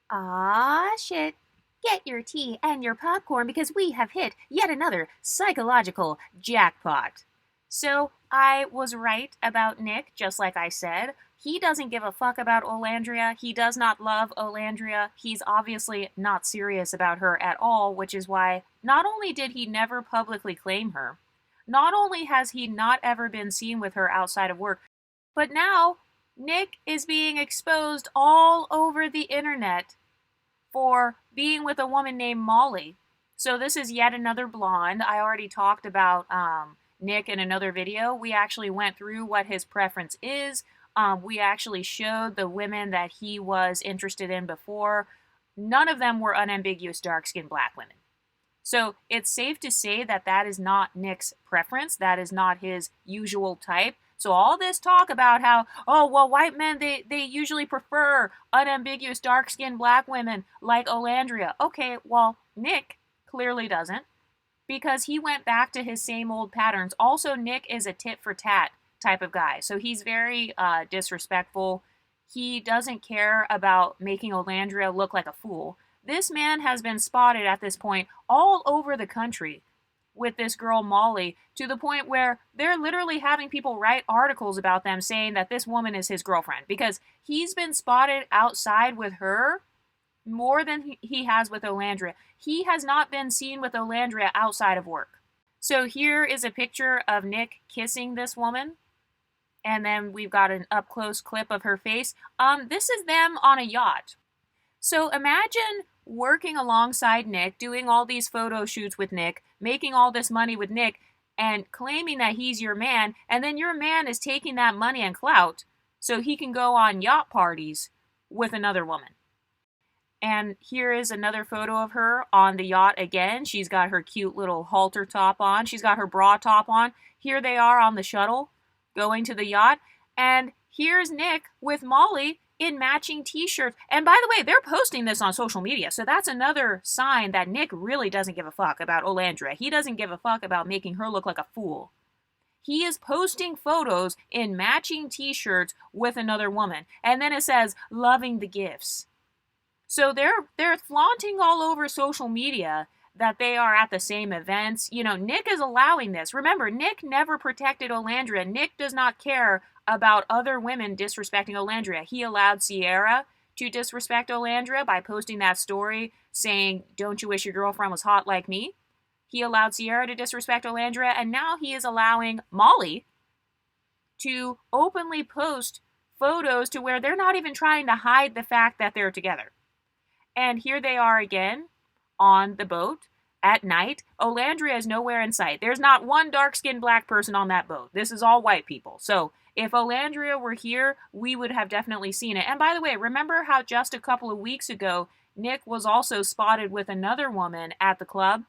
Ah, shit. Get your tea and your popcorn because we have hit yet another psychological jackpot. So, I was right about Nick, just like I said. He doesn't give a fuck about Olandria. He does not love Olandria. He's obviously not serious about her at all, which is why not only did he never publicly claim her, not only has he not ever been seen with her outside of work, but now Nick is being exposed all over the internet for being with a woman named Molly. So this is yet another blonde. I already talked about Nick in another video. We actually went through what his preference is. We actually showed the women that he was interested in before. None of them were unambiguous dark-skinned black women. So it's safe to say that that is not Nick's preference. That is not his usual type. So all this talk about how, oh, well, white men, they usually prefer unambiguous dark-skinned black women like Olandria. Okay, well, Nick clearly doesn't because he went back to his same old patterns. Also, Nick is a tit for tat type of guy. So he's very disrespectful. He doesn't care about making Olandria look like a fool. This man has been spotted at this point all over the country with this girl Molly to the point where they're literally having people write articles about them saying that this woman is his girlfriend because he's been spotted outside with her more than he has with Olandria. He has not been seen with Olandria outside of work. So here is a picture of Nick kissing this woman. And then we've got an up close clip of her face. This is them on a yacht. So imagine working alongside Nick, doing all these photo shoots with Nick, making all this money with Nick, and claiming that he's your man, and then your man is taking that money and clout so he can go on yacht parties with another woman. And here is another photo of her on the yacht again. She's got her cute little halter top on. She's got her bra top on. Here they are on the shuttle going to the yacht. And here's Nick with Molly in matching t-shirts. And by the way, they're posting this on social media. So that's another sign that Nick really doesn't give a fuck about Olandria. He doesn't give a fuck about making her look like a fool. He is posting photos in matching t-shirts with another woman. And then it says, loving the gifts. So they're flaunting all over social media that they are at the same events. You know, Nick is allowing this. Remember, Nick never protected Olandria. Nick does not care about other women disrespecting Olandria. He allowed Sierra to disrespect Olandria by posting that story saying, don't you wish your girlfriend was hot like me? He allowed Sierra to disrespect Olandria, and now he is allowing Molly to openly post photos to where they're not even trying to hide the fact that they're together. And here they are again on the boat at night. Olandria is nowhere in sight. There's not one dark-skinned black person on that boat. This is all white people. So if Olandria were here, we would have definitely seen it. And by the way, remember how just a couple of weeks ago, Nick was also spotted with another woman at the club?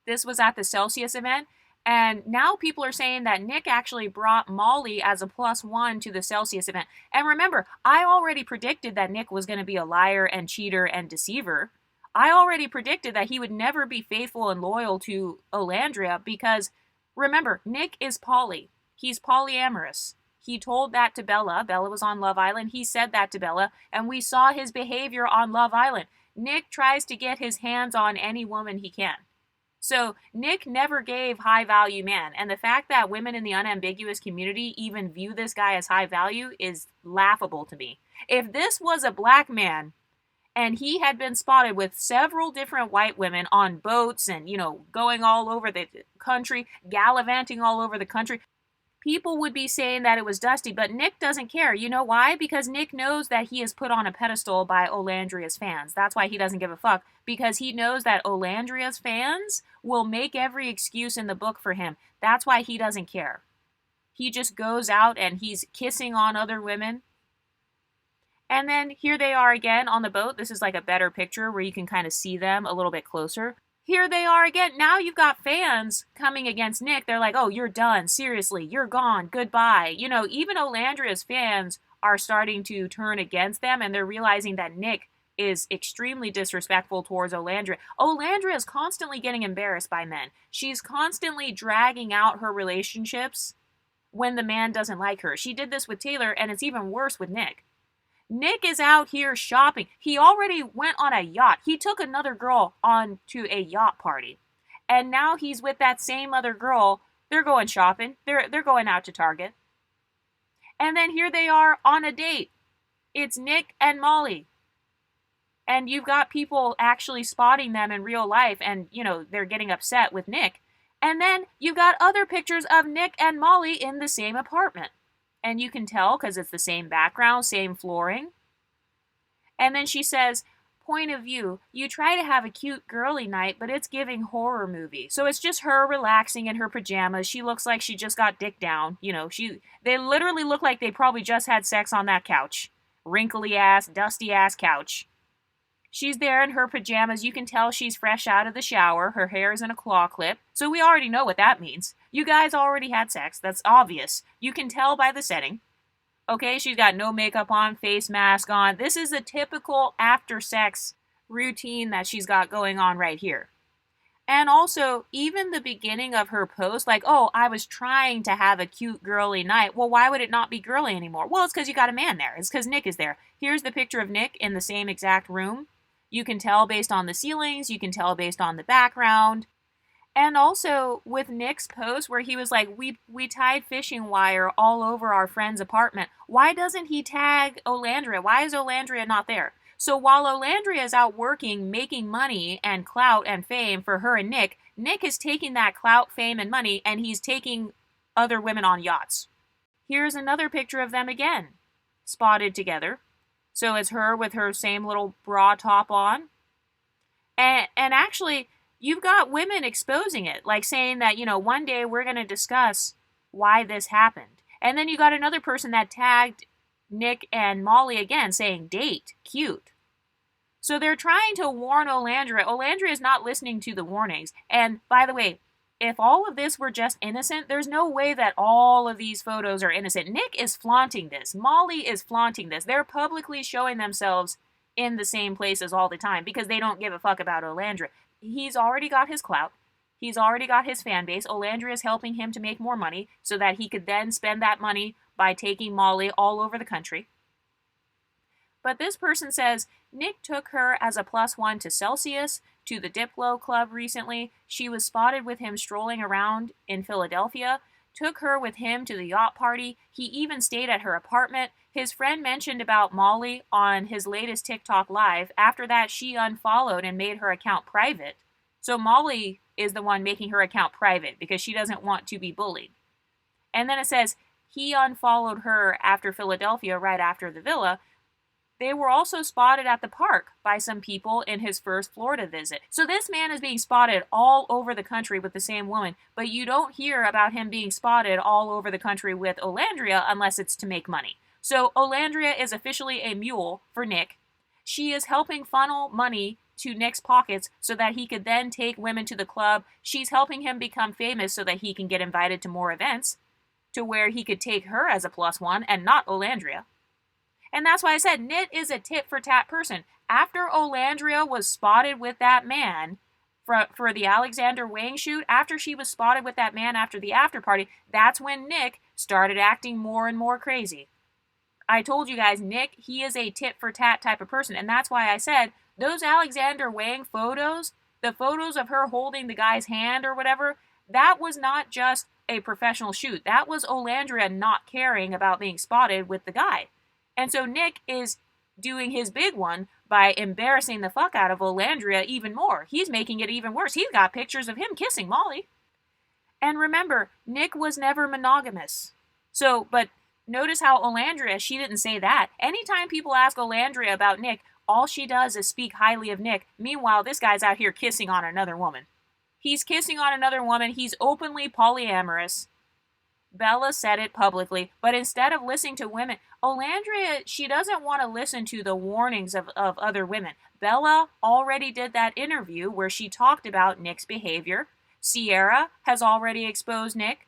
This was at the Celsius event. And now people are saying that Nick actually brought Molly as a +1 to the Celsius event. And remember, I already predicted that Nick was going to be a liar and cheater and deceiver. I already predicted that he would never be faithful and loyal to Olandria because, remember, Nick is poly. He's polyamorous. He told that to Bella. Bella was on Love Island. He said that to Bella, and we saw his behavior on Love Island. Nick tries to get his hands on any woman he can. So Nick never gave high value man. And the fact that women in the unambiguous community even view this guy as high value is laughable to me. If this was a black man and he had been spotted with several different white women on boats and, you know, going all over the country, gallivanting all over the country, people would be saying that it was dusty, but Nick doesn't care. You know why? Because Nick knows that he is put on a pedestal by Olandria's fans. That's why he doesn't give a fuck, because he knows that Olandria's fans will make every excuse in the book for him. That's why he doesn't care. He just goes out and he's kissing on other women. And then here they are again on the boat. This is like a better picture where you can kind of see them a little bit closer. Here they are again. Now you've got fans coming against Nick. They're like, oh, you're done. Seriously, you're gone. Goodbye. You know, even Olandria's fans are starting to turn against them, and they're realizing that Nick is extremely disrespectful towards Olandria. Olandria is constantly getting embarrassed by men. She's constantly dragging out her relationships when the man doesn't like her. She did this with Taylor, and it's even worse with Nick. Nick is out here shopping. He already went on a yacht. He took another girl on to a yacht party. And now he's with that same other girl. They're going shopping. They're going out to Target. And then here they are on a date. It's Nick and Molly. And you've got people actually spotting them in real life, and, they're getting upset with Nick. And then you've got other pictures of Nick and Molly in the same apartment. And you can tell because it's the same background, same flooring. And then she says, point of view, you try to have a cute girly night, but it's giving horror movie. So it's just her relaxing in her pajamas. She looks like she just got dicked down. They literally look like they probably just had sex on that couch. Wrinkly ass, dusty ass couch. She's there in her pajamas. You can tell she's fresh out of the shower. Her hair is in a claw clip. So we already know what that means. You guys already had sex. That's obvious. You can tell by the setting. Okay, she's got no makeup on, face mask on. This is a typical after sex routine that she's got going on right here. And also, even the beginning of her post, like, oh, I was trying to have a cute girly night. Well, why would it not be girly anymore? Well, it's because you got a man there. It's because Nick is there. Here's the picture of Nick in the same exact room. You can tell based on the ceilings. You can tell based on the background. And also with Nick's post where he was like, we tied fishing wire all over our friend's apartment. Why doesn't he tag Olandria? Why is Olandria not there? So while Olandria is out working, making money and clout and fame for her and Nick, Nick is taking that clout, fame, and money, and he's taking other women on yachts. Here's another picture of them again, spotted together. So it's her with her same little bra top on. And actually, you've got women exposing it, like saying that, one day we're going to discuss why this happened. And then you got another person that tagged Nick and Molly again, saying, date, cute. So they're trying to warn Olandria. Olandria is not listening to the warnings. And by the way, if all of this were just innocent, there's no way that all of these photos are innocent. Nick is flaunting this. Molly is flaunting this. They're publicly showing themselves in the same places all the time because they don't give a fuck about Olandria. He's already got his clout. He's already got his fan base. Olandria is helping him to make more money so that he could then spend that money by taking Molly all over the country. But this person says, Nick took her as a +1 to Celsius, to the Diplo Club recently. She was spotted with him strolling around in Philadelphia, took her with him to the yacht party. He even stayed at her apartment. His friend mentioned about Molly on his latest TikTok live. After that, she unfollowed and made her account private. So Molly is the one making her account private because she doesn't want to be bullied. And then it says, he unfollowed her after Philadelphia, right after the villa. They were also spotted at the park by some people in his first Florida visit. So this man is being spotted all over the country with the same woman, but you don't hear about him being spotted all over the country with Olandria unless it's to make money. So Olandria is officially a mule for Nick. She is helping funnel money to Nick's pockets so that he could then take women to the club. She's helping him become famous so that he can get invited to more events, to where he could take her as a +1 and not Olandria. And that's why I said Nick is a tit-for-tat person. After Olandria was spotted with that man for the Alexander Wang shoot, after she was spotted with that man after the after party, that's when Nick started acting more and more crazy. I told you guys, Nick, he is a tit-for-tat type of person. And that's why I said those Alexander Wang photos, the photos of her holding the guy's hand or whatever, that was not just a professional shoot. That was Olandria not caring about being spotted with the guy. And so Nick is doing his big one by embarrassing the fuck out of Olandria even more. He's making it even worse. He's got pictures of him kissing Molly. And remember, Nick was never monogamous. So, but notice how Olandria, she didn't say that. Anytime people ask Olandria about Nick, all she does is speak highly of Nick. Meanwhile, this guy's out here kissing on another woman. He's kissing on another woman. He's openly polyamorous. Bella said it publicly, but instead of listening to women, Olandria, she doesn't want to listen to the warnings of other women. Bella already did that interview where she talked about Nick's behavior. Sierra has already exposed Nick,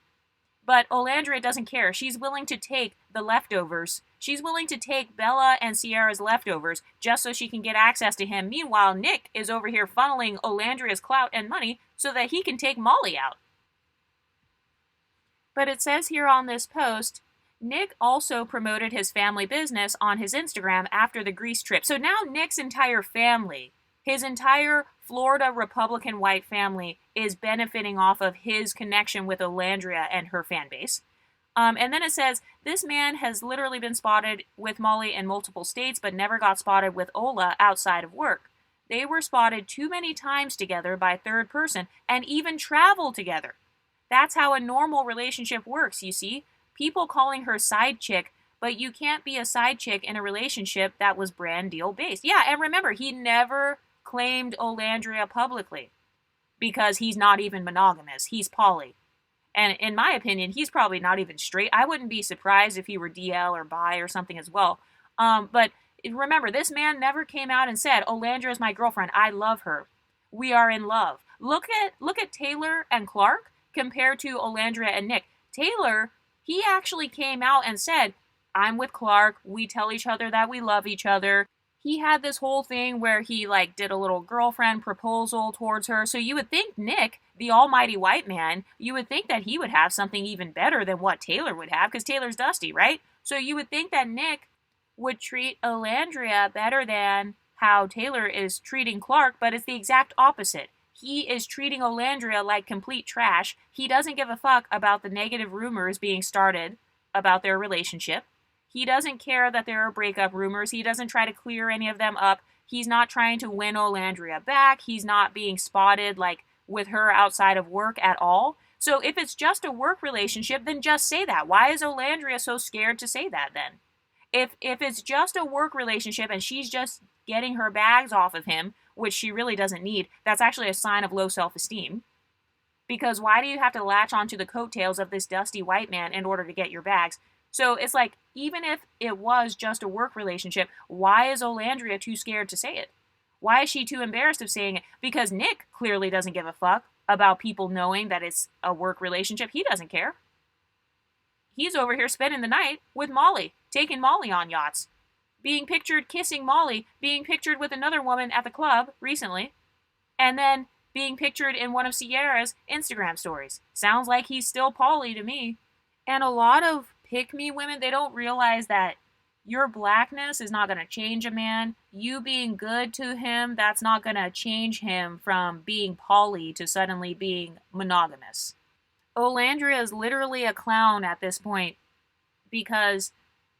but Olandria doesn't care. She's willing to take the leftovers. She's willing to take Bella and Sierra's leftovers just so she can get access to him. Meanwhile, Nick is over here funneling Olandria's clout and money so that he can take Molly out. But it says here on this post, Nick also promoted his family business on his Instagram after the Greece trip. So now Nick's entire family, his entire Florida Republican white family, is benefiting off of his connection with Olandria and her fan base. And then it says, this man has literally been spotted with Molly in multiple states, but never got spotted with Ola outside of work. They were spotted too many times together by third person and even travel together. That's how a normal relationship works, you see. People calling her side chick, but you can't be a side chick in a relationship that was brand deal based. Yeah, and remember, he never claimed Olandria publicly because he's not even monogamous. He's poly. And in my opinion, he's probably not even straight. I wouldn't be surprised if he were DL or bi or something as well. But remember, this man never came out and said, Olandria is my girlfriend. I love her. We are in love. Look at Taylor and Clark compared to Olandria and Nick. Taylor, he actually came out and said, I'm with Clark. We tell each other that we love each other. He had this whole thing where he did a little girlfriend proposal towards her. So you would think Nick, the almighty white man, you would think that he would have something even better than what Taylor would have, because Taylor's dusty, right? So you would think that Nick would treat Olandria better than how Taylor is treating Clark, but it's the exact opposite. He is treating Olandria like complete trash. He doesn't give a fuck about the negative rumors being started about their relationship. He doesn't care that there are breakup rumors. He doesn't try to clear any of them up. He's not trying to win Olandria back. He's not being spotted with her outside of work at all. So if it's just a work relationship, then just say that. Why is Olandria so scared to say that then? If it's just a work relationship and she's just getting her bags off of him, which she really doesn't need, that's actually a sign of low self-esteem. Because why do you have to latch onto the coattails of this dusty white man in order to get your bags? So it's even if it was just a work relationship, why is Olandria too scared to say it? Why is she too embarrassed of saying it? Because Nick clearly doesn't give a fuck about people knowing that it's a work relationship. He doesn't care. He's over here spending the night with Molly, taking Molly on yachts, being pictured kissing Molly, being pictured with another woman at the club recently, and then being pictured in one of Sierra's Instagram stories. Sounds like he's still poly to me. And a lot of pick-me women, they don't realize that your blackness is not going to change a man. You being good to him, that's not going to change him from being poly to suddenly being monogamous. Olandria is literally a clown at this point because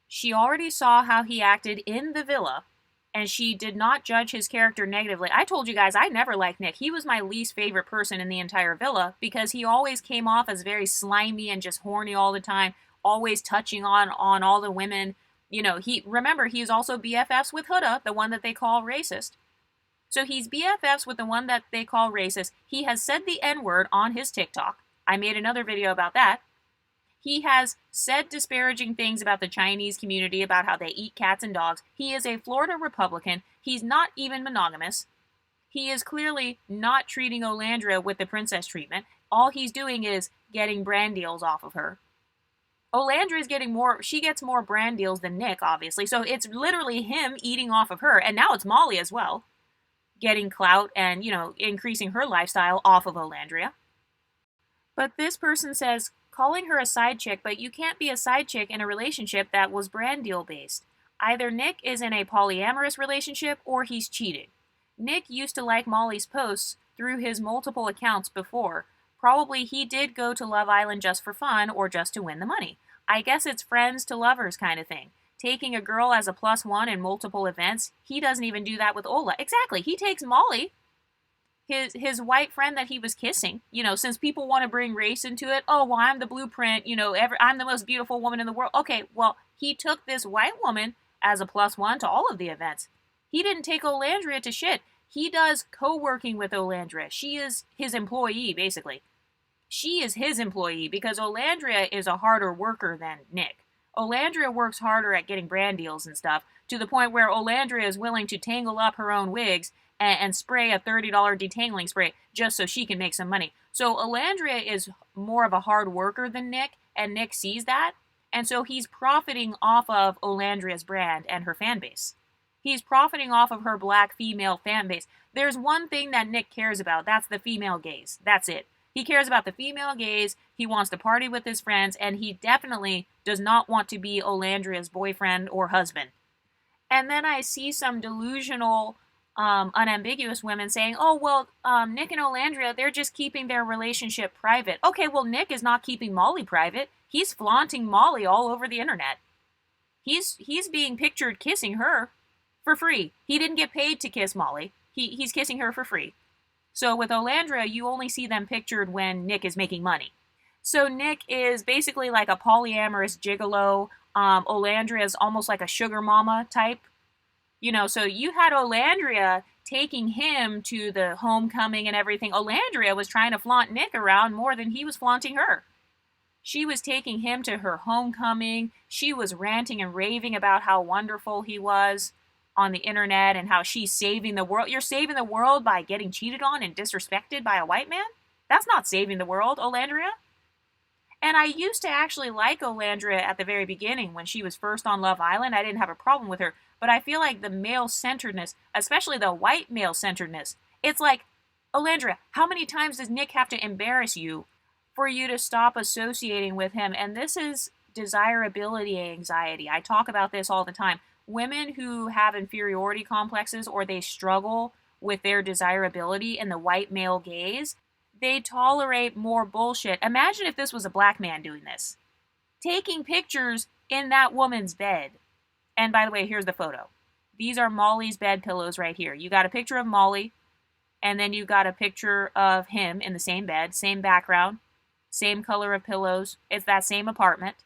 she already saw how he acted in the villa and she did not judge his character negatively. I told you guys I never liked Nick. He was my least favorite person in the entire villa because he always came off as very slimy and just horny all the time, always touching on all the women. He's also BFFs with Huda, the one that they call racist. So he's BFFs with the one that they call racist. He has said the N-word on his TikTok. I made another video about that. He has said disparaging things about the Chinese community, about how they eat cats and dogs. He is a Florida Republican. He's not even monogamous. He is clearly not treating Olandria with the princess treatment. All he's doing is getting brand deals off of her. Olandria is getting more, she gets more brand deals than Nick, obviously. So it's literally him eating off of her. And now it's Molly as well, getting clout and, increasing her lifestyle off of Olandria. But this person says, calling her a side chick, but you can't be a side chick in a relationship that was brand deal based. Either Nick is in a polyamorous relationship or he's cheating. Nick used to like Molly's posts through his multiple accounts before. Probably he did go to Love Island just for fun or just to win the money. I guess it's friends to lovers kind of thing. Taking a girl as a +1 in multiple events, he doesn't even do that with Ola. Exactly, he takes Molly, his white friend that he was kissing. Since people want to bring race into it, oh, well, I'm the blueprint, I'm the most beautiful woman in the world. Okay, well, he took this white woman as a +1 to all of the events. He didn't take Olandria to shit. He does co-working with Olandria. She is his employee, basically. She is his employee because Olandria is a harder worker than Nick. Olandria works harder at getting brand deals and stuff, to the point where Olandria is willing to tangle up her own wigs and spray a $30 detangling spray just so she can make some money. So Olandria is more of a hard worker than Nick, and Nick sees that, and so he's profiting off of Olandria's brand and her fan base. He's profiting off of her black female fan base. There's one thing that Nick cares about. That's the female gaze. That's it. He cares about the female gaze, he wants to party with his friends, and he definitely does not want to be Olandria's boyfriend or husband. And then I see some delusional, unambiguous women saying, oh, well, Nick and Olandria, they're just keeping their relationship private. Okay, well, Nick is not keeping Molly private. He's flaunting Molly all over the internet. He's being pictured kissing her for free. He didn't get paid to kiss Molly. He's kissing her for free. So with Olandria, you only see them pictured when Nick is making money. So Nick is basically like a polyamorous gigolo. Olandria is almost like a sugar mama type. You know, so you had Olandria taking him to the homecoming and everything. Olandria was trying to flaunt Nick around more than he was flaunting her. She was taking him to her homecoming. She was ranting and raving about how wonderful he was on the internet and how she's saving the world. You're saving the world by getting cheated on and disrespected by a white man? That's not saving the world, Olandria. And I used to actually like Olandria at the very beginning when she was first on Love Island. I didn't have a problem with her. But I feel like the male-centeredness, especially the white male-centeredness, it's like, Olandria, how many times does Nick have to embarrass you for you to stop associating with him? And this is desirability anxiety. I talk about this all the time. Women who have inferiority complexes or they struggle with their desirability in the white male gaze, they tolerate more bullshit. Imagine if this was a black man doing this. Taking pictures in that woman's bed. And by the way, here's the photo. These are Molly's bed pillows right here. You got a picture of Molly, and then you got a picture of him in the same bed, same background, same color of pillows. It's that same apartment.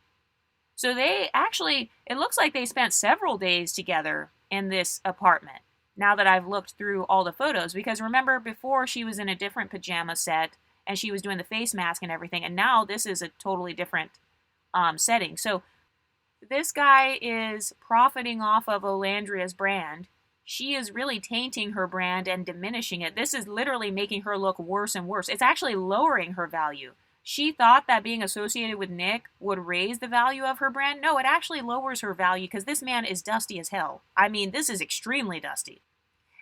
So they actually, it looks like they spent several days together in this apartment. Now that I've looked through all the photos, because remember before she was in a different pajama set and she was doing the face mask and everything, and now this is a totally different setting. So this guy is profiting off of Olandria's brand. She is really tainting her brand and diminishing it. This is literally making her look worse and worse. It's actually lowering her value. She thought that being associated with Nick would raise the value of her brand. No, it actually lowers her value because this man is dusty as hell. I mean, this is extremely dusty.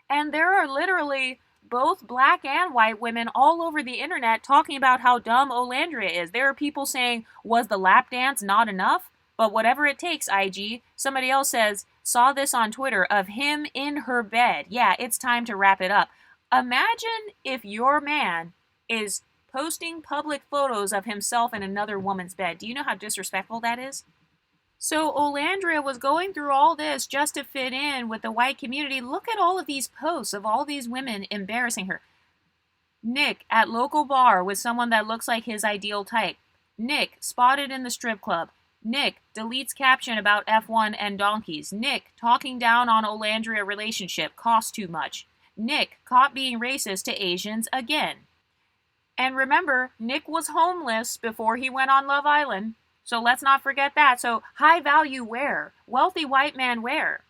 And there are literally both black and white women all over the internet talking about how dumb Olandria is. There are people saying, was the lap dance not enough? But whatever it takes, IG. Somebody else says, saw this on Twitter of him in her bed. Yeah, it's time to wrap it up. Imagine if your man is posting public photos of himself in another woman's bed. Do you know how disrespectful that is? So Olandria was going through all this just to fit in with the white community. Look at all of these posts of all these women embarrassing her. Nick at local bar with someone that looks like his ideal type. Nick spotted in the strip club. Nick deletes caption about F1 and donkeys. Nick talking down on Olandria relationship, cost too much. Nick caught being racist to Asians again. And remember, Nick was homeless before he went on Love Island. So let's not forget that. So high value wear, wealthy white man wear.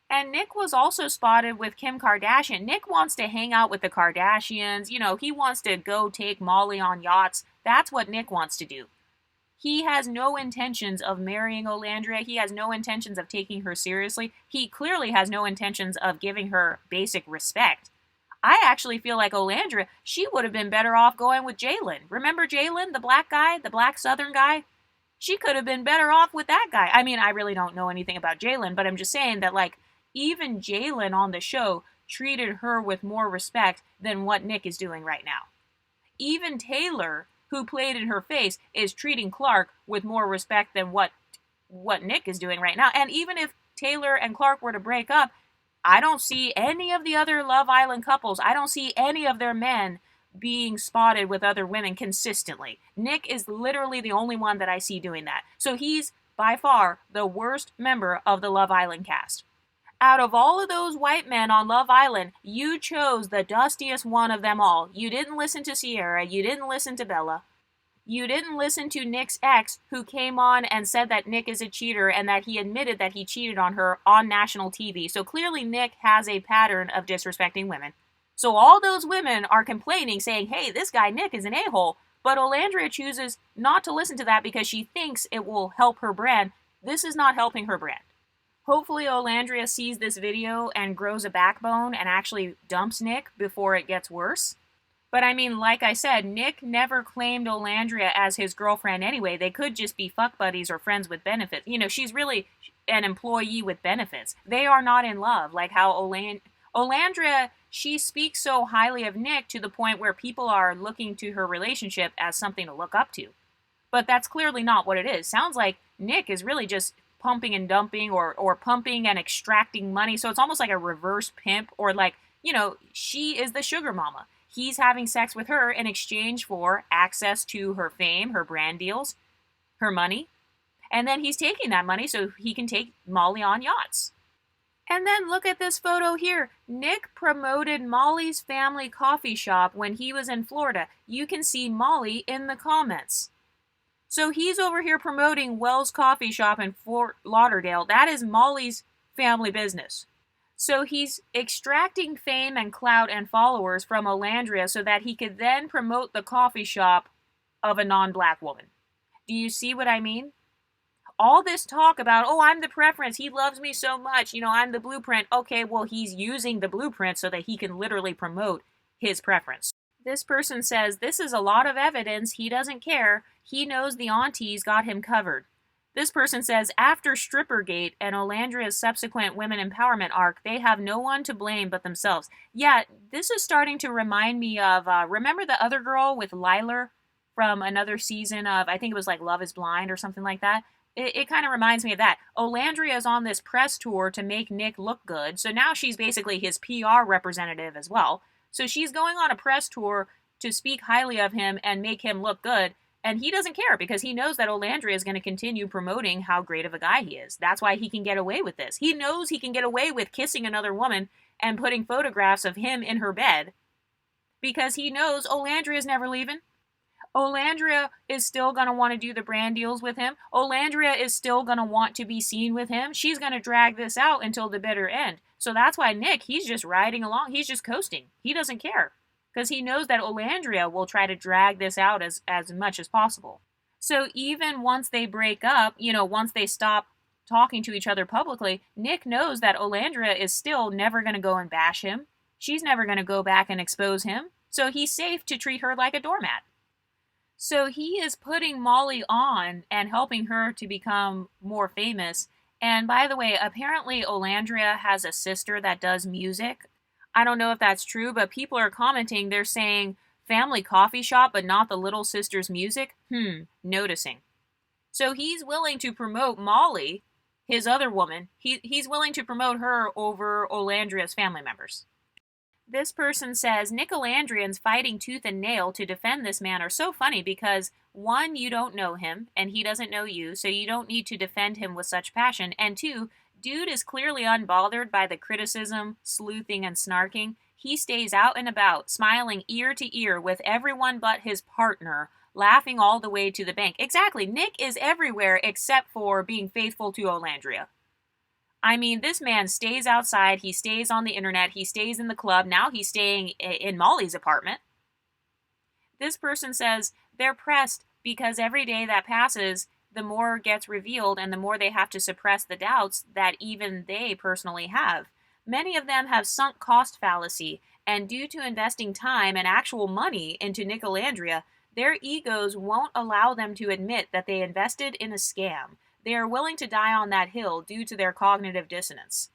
And Nick was also spotted with Kim Kardashian. Nick wants to hang out with the Kardashians. You know, he wants to go take Molly on yachts. That's what Nick wants to do. He has no intentions of marrying Olandria. He has no intentions of taking her seriously. He clearly has no intentions of giving her basic respect. I actually feel like Olandria, she would have been better off going with Jalen. Remember Jalen, the black guy, the black Southern guy? She could have been better off with that guy. I mean, I really don't know anything about Jalen, but I'm just saying that, like, even Jalen on the show treated her with more respect than what Nick is doing right now. Even Taylor, who played in her face, is treating Clark with more respect than what Nick is doing right now. And even if Taylor and Clark were to break up, I don't see any of the other Love Island couples, I don't see any of their men being spotted with other women consistently. Nick is literally the only one that I see doing that. So he's by far the worst member of the Love Island cast. Out of all of those white men on Love Island, you chose the dustiest one of them all. You didn't listen to Sierra. You didn't listen to Bella. You didn't listen to Nick's ex, who came on and said that Nick is a cheater and that he admitted that he cheated on her on national TV. So clearly Nick has a pattern of disrespecting women. So all those women are complaining, saying, hey, this guy Nick is an a-hole. But Olandria chooses not to listen to that because she thinks it will help her brand. This is not helping her brand. Hopefully Olandria sees this video and grows a backbone and actually dumps Nick before it gets worse. But I mean, like I said, Nick never claimed Olandria as his girlfriend anyway. They could just be fuck buddies or friends with benefits. You know, she's really an employee with benefits. They are not in love, like how Olandria, she speaks so highly of Nick to the point where people are looking to her relationship as something to look up to. But that's clearly not what it is. Sounds like Nick is really just pumping and dumping or pumping and extracting money. So it's almost like a reverse pimp, or like, you know, she is the sugar mama. He's having sex with her in exchange for access to her fame, her brand deals, her money. And then he's taking that money so he can take Molly on yachts. And then look at this photo here. Nick promoted Molly's family coffee shop when he was in Florida. You can see Molly in the comments. So he's over here promoting Wells Coffee Shop in Fort Lauderdale. That is Molly's family business. So he's extracting fame and clout and followers from Olandria so that he could then promote the coffee shop of a non-black woman. Do you see what I mean? All this talk about, oh, I'm the preference, he loves me so much, you know, I'm the blueprint. Okay, well, he's using the blueprint so that he can literally promote his preference. This person says, this is a lot of evidence, he doesn't care, he knows the aunties got him covered. This person says, after Strippergate and Olandria's subsequent women empowerment arc, they have no one to blame but themselves. Yeah, this is starting to remind me of, remember the other girl with Liler from another season of, I think it was like Love is Blind or something like that? It kind of reminds me of that. Olandria is on this press tour to make Nick look good, so now she's basically his PR representative as well. So she's going on a press tour to speak highly of him and make him look good, and he doesn't care because he knows that Olandria is going to continue promoting how great of a guy he is. That's why he can get away with this. He knows he can get away with kissing another woman and putting photographs of him in her bed because he knows Olandria is never leaving. Olandria is still going to want to do the brand deals with him. Olandria is still going to want to be seen with him. She's going to drag this out until the bitter end. So that's why Nick, he's just riding along. He's just coasting. He doesn't care because he knows that Olandria will try to drag this out as much as possible. So even once they break up, you know, once they stop talking to each other publicly, Nick knows that Olandria is still never going to go and bash him. She's never going to go back and expose him. So he's safe to treat her like a doormat. So he is putting Molly on and helping her to become more famous. And by the way, apparently Olandria has a sister that does music. I don't know if that's true, but people are commenting. They're saying family coffee shop, but not the little sister's music. Noticing. So he's willing to promote Molly, his other woman. He's willing to promote her over Olandria's family members. This person says, Nicolandrians fighting tooth and nail to defend this man are so funny because, one, you don't know him, and he doesn't know you, so you don't need to defend him with such passion, and two, dude is clearly unbothered by the criticism, sleuthing, and snarking. He stays out and about, smiling ear to ear with everyone but his partner, laughing all the way to the bank. Exactly, Nick is everywhere except for being faithful to Olandria. I mean, this man stays outside, he stays on the internet, he stays in the club, now he's staying in Molly's apartment. This person says they're pressed because every day that passes, the more gets revealed and the more they have to suppress the doubts that even they personally have. Many of them have sunk cost fallacy, and due to investing time and actual money into Nicolandria, their egos won't allow them to admit that they invested in a scam. They are willing to die on that hill due to their cognitive dissonance.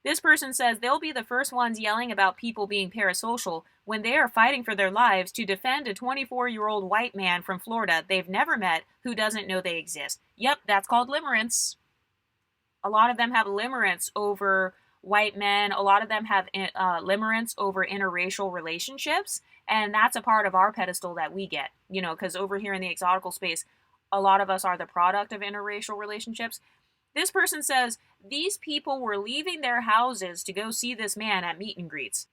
This person says they'll be the first ones yelling about people being parasocial when they are fighting for their lives to defend a 24-year-old white man from Florida they've never met who doesn't know they exist. Yep, that's called limerence. A lot of them have limerence over white men. A lot of them have limerence over interracial relationships. And that's a part of our pedestal that we get, you know, because over here in the exotical space, a lot of us are the product of interracial relationships. This person says, these people were leaving their houses to go see this man at meet and greets.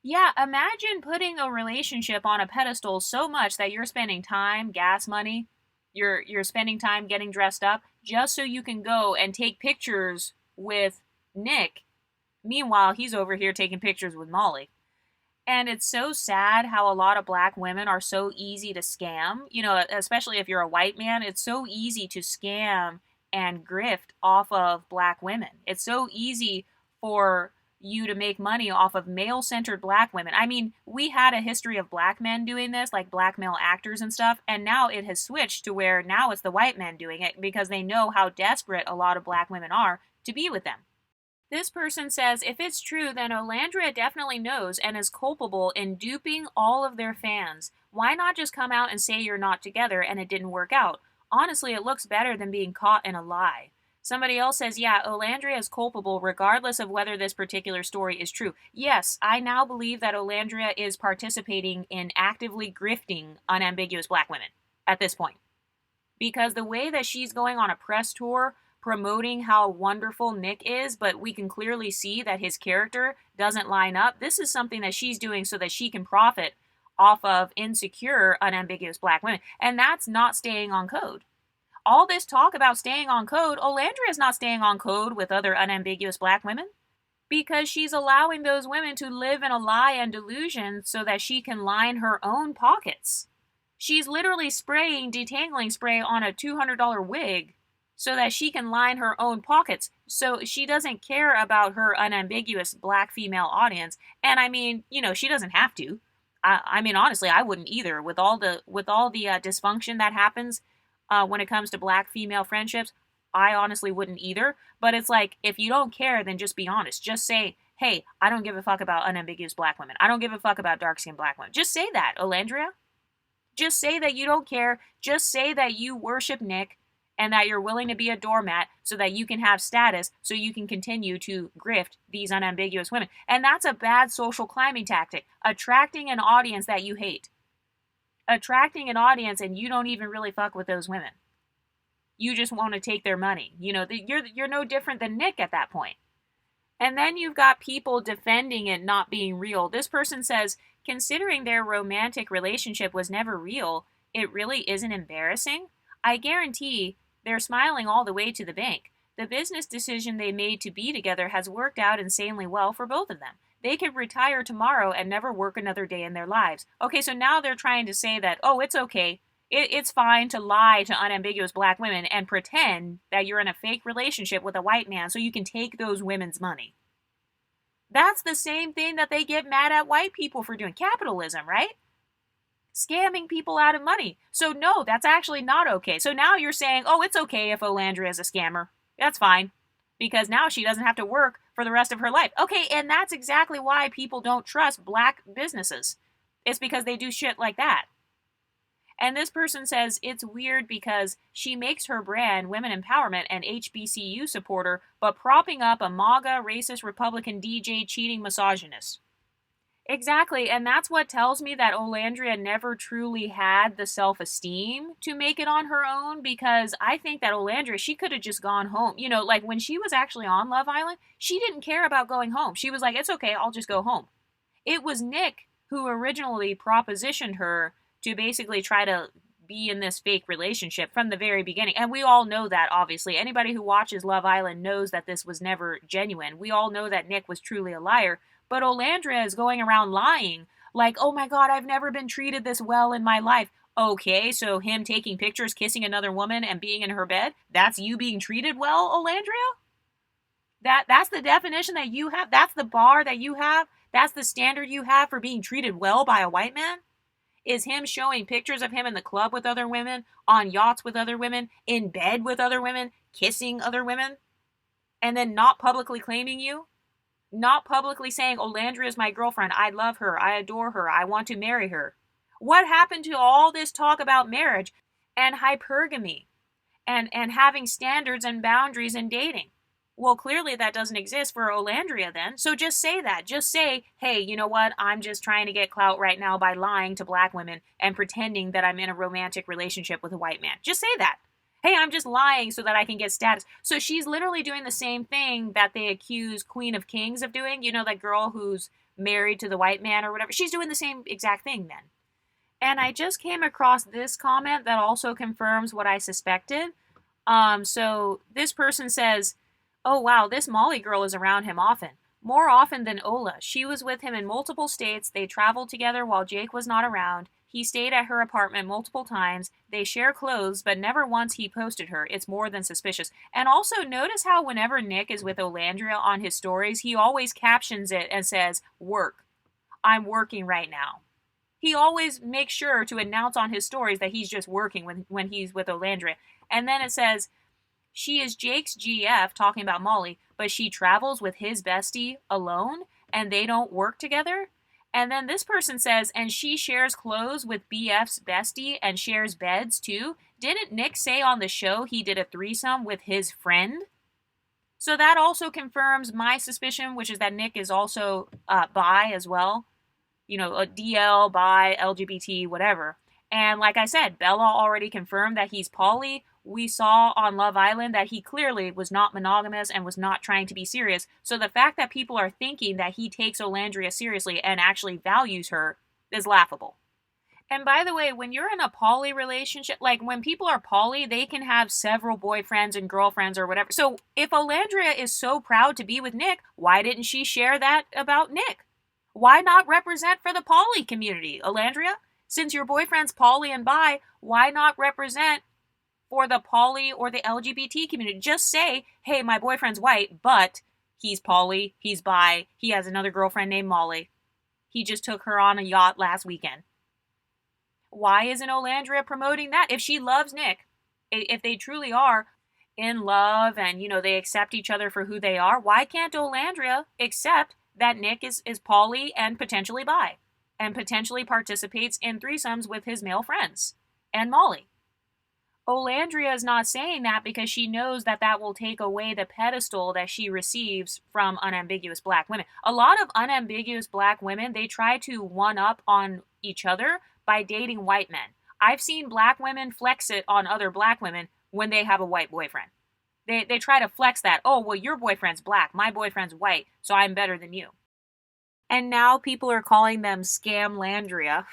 Yeah, imagine putting a relationship on a pedestal so much that you're spending time, gas money, you're spending time getting dressed up just so you can go and take pictures with Nick. Meanwhile, he's over here taking pictures with Molly. And it's so sad how a lot of black women are so easy to scam. You know, especially if you're a white man, it's so easy to scam and grift off of black women. It's so easy for you to make money off of male-centered black women. I mean, we had a history of black men doing this, like black male actors and stuff, and now it has switched to where now it's the white men doing it because they know how desperate a lot of black women are to be with them. This person says, if it's true, then Olandria definitely knows and is culpable in duping all of their fans. Why not just come out and say you're not together and it didn't work out? Honestly, it looks better than being caught in a lie. Somebody else says, yeah, Olandria is culpable regardless of whether this particular story is true. Yes, I now believe that Olandria is participating in actively grifting unambiguous black women at this point. Because the way that she's going on a press tour promoting how wonderful Nick is, but we can clearly see that his character doesn't line up. This is something that she's doing so that she can profit off of insecure, unambiguous black women. And that's not staying on code. All this talk about staying on code, Olandria is not staying on code with other unambiguous black women because she's allowing those women to live in a lie and delusion so that she can line her own pockets. She's literally spraying detangling spray on a $200 wig so that she can line her own pockets. So she doesn't care about her unambiguous black female audience. And I mean, she doesn't have to. I mean, honestly, I wouldn't either. With all the dysfunction that happens when it comes to black female friendships, I honestly wouldn't either. But it's like, if you don't care, then just be honest. Just say, hey, I don't give a fuck about unambiguous black women. I don't give a fuck about dark-skinned black women. Just say that, Olandria. Just say that you don't care. Just say that you worship Nick and that you're willing to be a doormat so that you can have status so you can continue to grift these unambiguous women. And that's a bad social climbing tactic, attracting an audience that you hate. Attracting an audience and you don't even really fuck with those women. You just want to take their money. You're no different than Nick at that point. And then you've got people defending it not being real. This person says, considering their romantic relationship was never real, it really isn't embarrassing. I guarantee they're smiling all the way to the bank. The business decision they made to be together has worked out insanely well for both of them. They could retire tomorrow and never work another day in their lives. Okay, so now they're trying to say that, oh, it's okay. It's fine to lie to unambiguous black women and pretend that you're in a fake relationship with a white man so you can take those women's money. That's the same thing that they get mad at white people for doing. Capitalism, right? Scamming people out of money. So no, that's actually not okay. So now you're saying, oh, it's okay if Olandria is a scammer. That's fine. Because now she doesn't have to work for the rest of her life. Okay, and that's exactly why people don't trust black businesses. It's because they do shit like that. And this person says it's weird because she makes her brand women empowerment and HBCU supporter, but propping up a MAGA, racist, Republican DJ cheating misogynist. Exactly, and that's what tells me that Olandria never truly had the self-esteem to make it on her own, because I think that Olandria, she could have just gone home. Like when she was actually on Love Island, she didn't care about going home. She was like, it's okay, I'll just go home. It was Nick who originally propositioned her to basically try to be in this fake relationship from the very beginning. And we all know that, obviously. Anybody who watches Love Island knows that this was never genuine. We all know that Nick was truly a liar. But Olandria is going around lying like, oh my God, I've never been treated this well in my life. Okay, so him taking pictures, kissing another woman, and being in her bed, that's you being treated well, Olandria? That's the definition that you have? That's the bar that you have? That's the standard you have for being treated well by a white man? Is him showing pictures of him in the club with other women, on yachts with other women, in bed with other women, kissing other women, and then not publicly claiming you? Not publicly saying, Olandria is my girlfriend, I love her, I adore her, I want to marry her. What happened to all this talk about marriage and hypergamy and having standards and boundaries in dating? Well, clearly that doesn't exist for Olandria then. So just say that. Just say, hey, you know what? I'm just trying to get clout right now by lying to black women and pretending that I'm in a romantic relationship with a white man. Just say that. Hey, I'm just lying so that I can get status. So she's literally doing the same thing that they accuse Queen of Kings of doing. You know, that girl who's married to the white man or whatever. She's doing the same exact thing then. And I just came across this comment that also confirms what I suspected. So this person says, oh wow, this Molly girl is around him often. More often than Ola. She was with him in multiple states. They traveled together while Jake was not around. He stayed at her apartment multiple times. They share clothes, but never once he posted her. It's more than suspicious. And also notice how whenever Nick is with Olandria on his stories, he always captions it and says, work. I'm working right now. He always makes sure to announce on his stories that he's just working when he's with Olandria. And then it says, she is Jake's GF, talking about Molly, but she travels with his bestie alone and they don't work together. And then this person says, and she shares clothes with BF's bestie and shares beds too. Didn't Nick say on the show he did a threesome with his friend? So that also confirms my suspicion, which is that Nick is also bi as well. You know, a DL, bi, LGBT, whatever. And like I said, Bella already confirmed that he's poly. We saw on Love Island that he clearly was not monogamous and was not trying to be serious. So the fact that people are thinking that he takes Olandria seriously and actually values her is laughable. And by the way, when you're in a poly relationship, like when people are poly, they can have several boyfriends and girlfriends or whatever. So if Olandria is so proud to be with Nick, why didn't she share that about Nick? Why not represent for the poly community, Olandria? Since your boyfriend's poly and bi, why not represent for the poly or the LGBT community? Just say, hey, my boyfriend's white, but he's poly, he's bi, he has another girlfriend named Molly. He just took her on a yacht last weekend. Why isn't Olandria promoting that? If she loves Nick, if they truly are in love and, you know, they accept each other for who they are, why can't Olandria accept that Nick is poly and potentially bi and potentially participates in threesomes with his male friends and Molly? Olandria is not saying that because she knows that that will take away the pedestal that she receives from unambiguous black women. A lot of unambiguous black women, they try to one up on each other by dating white men. I've seen black women flex it on other black women when they have a white boyfriend. They try to flex that. Oh, well, your boyfriend's black, my boyfriend's white, so I'm better than you. And now people are calling them SCAMolandria.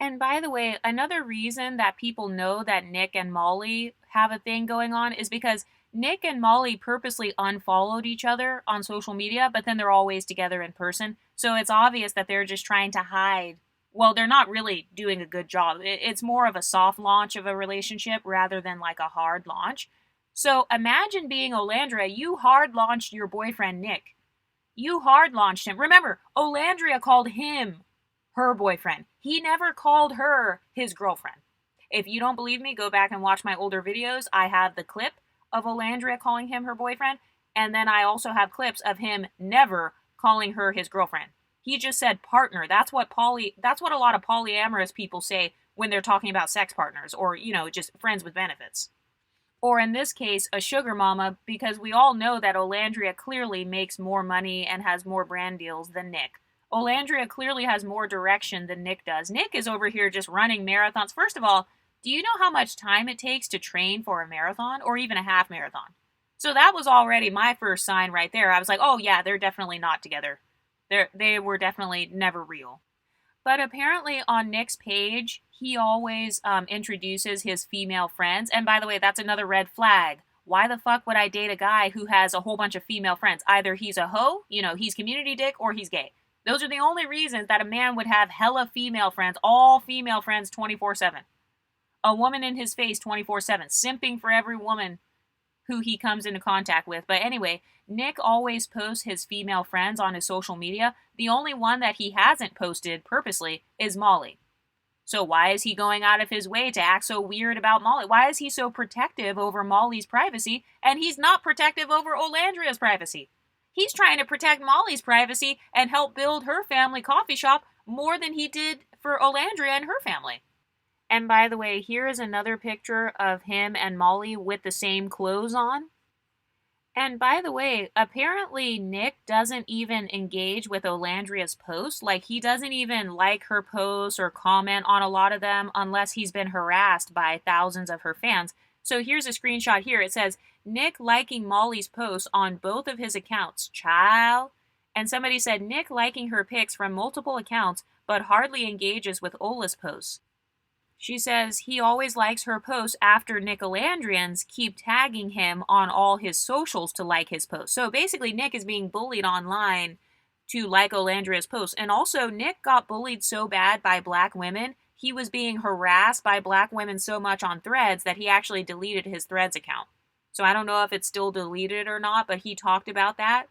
And by the way, another reason that people know that Nick and Molly have a thing going on is because Nick and Molly purposely unfollowed each other on social media, but then they're always together in person. So it's obvious that they're just trying to hide. Well, they're not really doing a good job. It's more of a soft launch of a relationship rather than like a hard launch. So imagine being Olandria. You hard launched your boyfriend, Nick. You hard launched him. Remember, Olandria called him her boyfriend. He never called her his girlfriend. If you don't believe me, go back and watch my older videos. I have the clip of Olandria calling him her boyfriend, and then I also have clips of him never calling her his girlfriend. He just said partner. That's what a lot of polyamorous people say when they're talking about sex partners or, you know, just friends with benefits. Or in this case, a sugar mama, because we all know that Olandria clearly makes more money and has more brand deals than Nick. Olandria clearly has more direction than Nick does. Nick is over here just running marathons. First of all, do you know how much time it takes to train for a marathon or even a half marathon? So that was already my first sign right there. I was like, oh yeah, they're definitely not together. They were definitely never real. But apparently on Nick's page, he always introduces his female friends. And by the way, that's another red flag. Why the fuck would I date a guy who has a whole bunch of female friends? Either he's a hoe, you know, he's community dick, or he's gay. Those are the only reasons that a man would have hella female friends, all female friends 24/7. A woman in his face 24/7, simping for every woman who he comes into contact with. But anyway, Nick always posts his female friends on his social media. The only one that he hasn't posted purposely is Molly. So why is he going out of his way to act so weird about Molly? Why is he so protective over Molly's privacy and he's not protective over Olandria's privacy? He's trying to protect Molly's privacy and help build her family coffee shop more than he did for Olandria and her family. And by the way, here is another picture of him and Molly with the same clothes on. And by the way, apparently Nick doesn't even engage with Olandria's posts. Like, he doesn't even like her posts or comment on a lot of them unless he's been harassed by thousands of her fans. So here's a screenshot here. It says, Nick liking Molly's posts on both of his accounts. Child. And somebody said, Nick liking her pics from multiple accounts, but hardly engages with Ola's posts. She says he always likes her posts after Nick Olandrians keep tagging him on all his socials to like his posts. So basically, Nick is being bullied online to like Olandria's post. And also, Nick got bullied so bad by black women. He was being harassed by black women so much on Threads that he actually deleted his Threads account. So I don't know if it's still deleted or not, but he talked about that.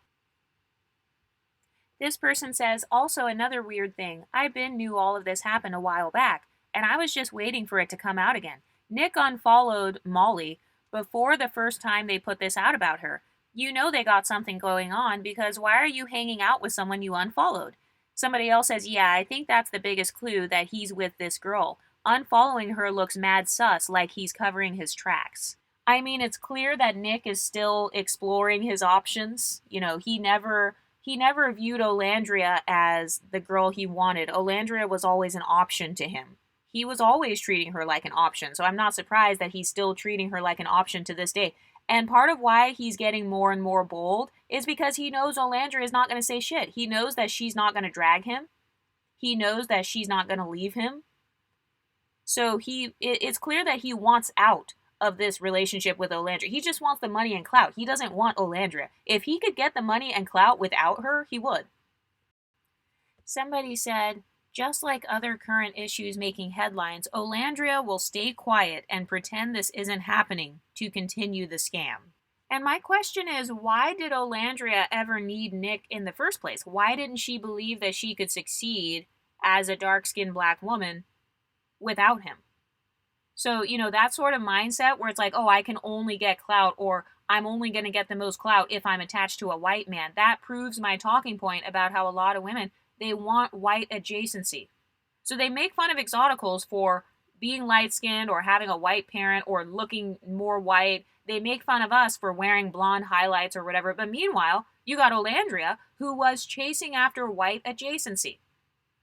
This person says, also another weird thing. I knew all of this happened a while back, and I was just waiting for it to come out again. Nick unfollowed Molly before the first time they put this out about her. You know they got something going on, because why are you hanging out with someone you unfollowed? Somebody else says, yeah, I think that's the biggest clue that he's with this girl. Unfollowing her looks mad sus, like he's covering his tracks. I mean, it's clear that Nick is still exploring his options. You know, he never viewed Olandria as the girl he wanted. Olandria was always an option to him. He was always treating her like an option, so I'm not surprised that he's still treating her like an option to this day. And part of why he's getting more and more bold is because he knows Olandria is not going to say shit. He knows that she's not going to drag him. He knows that she's not going to leave him. So it's clear that he wants out of this relationship with Olandria. He just wants the money and clout. He doesn't want Olandria. If he could get the money and clout without her, he would. Somebody said, just like other current issues making headlines, Olandria will stay quiet and pretend this isn't happening to continue the scam. And my question is, why did Olandria ever need Nick in the first place? Why didn't she believe that she could succeed as a dark-skinned black woman without him? So, you know, that sort of mindset where it's like, oh, I can only get clout, or I'm only going to get the most clout if I'm attached to a white man. That proves my talking point about how a lot of women, they want white adjacency. So they make fun of exoticals for being light-skinned or having a white parent or looking more white. They make fun of us for wearing blonde highlights or whatever. But meanwhile, you got Olandria, who was chasing after white adjacency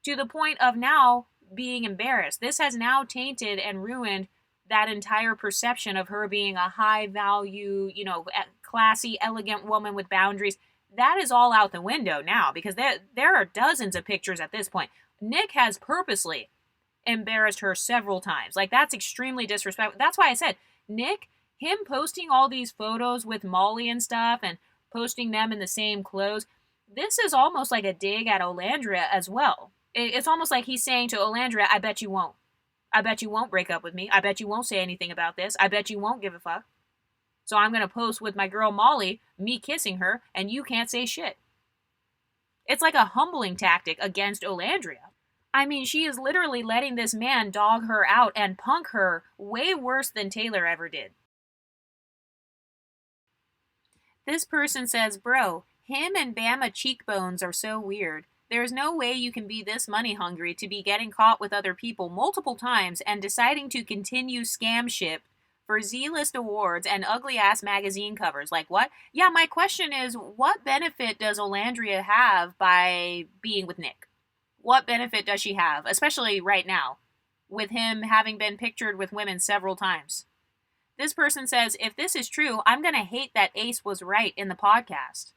to the point of now being embarrassed. This has now tainted and ruined that entire perception of her being a high value, you know, classy, elegant woman with boundaries. That is all out the window now, because there are dozens of pictures at this point. Nick has purposely embarrassed her several times. Like, that's extremely disrespectful. That's why I said, Nick, him posting all these photos with Molly and stuff and posting them in the same clothes, this is almost like a dig at Olandria as well. It's almost like he's saying to Olandria, I bet you won't. I bet you won't break up with me. I bet you won't say anything about this. I bet you won't give a fuck. So I'm going to post with my girl Molly, me kissing her, and you can't say shit. It's like a humbling tactic against Olandria. I mean, she is literally letting this man dog her out and punk her way worse than Taylor ever did. This person says, bro, him and Bama cheekbones are so weird. There's no way you can be this money hungry to be getting caught with other people multiple times and deciding to continue scam ship for Z-list awards and ugly-ass magazine covers. Like, what? Yeah, my question is, what benefit does Olandria have by being with Nick? What benefit does she have, especially right now, with him having been pictured with women several times? This person says, if this is true, I'm going to hate that Ace was right in the podcast.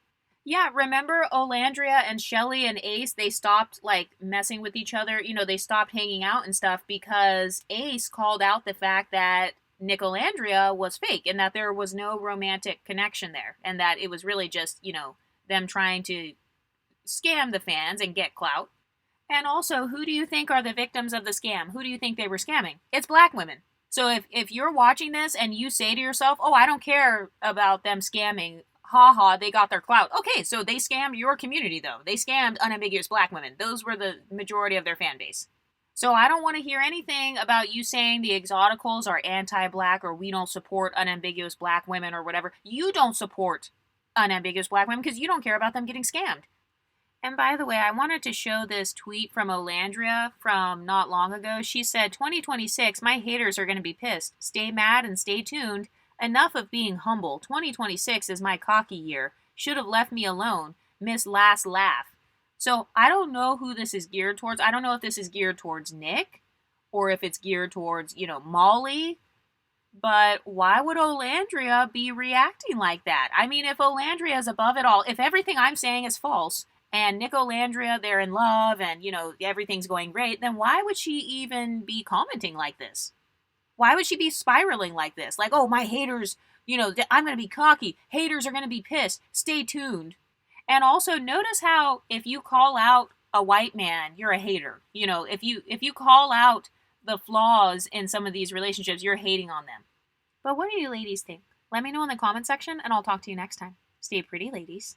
Yeah, remember Olandria and Shelly and Ace, they stopped, like, messing with each other. You know, they stopped hanging out and stuff because Ace called out the fact that Nick Olandria was fake and that there was no romantic connection there. And that it was really just, you know, them trying to scam the fans and get clout. And also, who do you think are the victims of the scam? Who do you think they were scamming? It's black women. So if you're watching this and you say to yourself, oh, I don't care about them scamming, haha, they got their clout. Okay, so they scammed your community, though. They scammed unambiguous black women. Those were the majority of their fan base. So I don't want to hear anything about you saying the exoticals are anti-black or we don't support unambiguous black women or whatever. You don't support unambiguous black women because you don't care about them getting scammed. And by the way, I wanted to show this tweet from Olandria from not long ago. She said, 2026, my haters are going to be pissed. Stay mad and stay tuned. Enough of being humble. 2026 is my cocky year. Should have left me alone. Miss last laugh. So I don't know who this is geared towards. I don't know if this is geared towards Nick or if it's geared towards, you know, Molly. But why would Olandria be reacting like that? I mean, if Olandria is above it all, if everything I'm saying is false, and Nick Olandria, they're in love, and, you know, everything's going great, then why would she even be commenting like this? Why would she be spiraling like this? Like, oh, my haters, you know, I'm going to be cocky. Haters are going to be pissed. Stay tuned. And also notice how if you call out a white man, you're a hater. If you call out the flaws in some of these relationships, you're hating on them. But what do you ladies think? Let me know in the comment section and I'll talk to you next time. Stay pretty, ladies.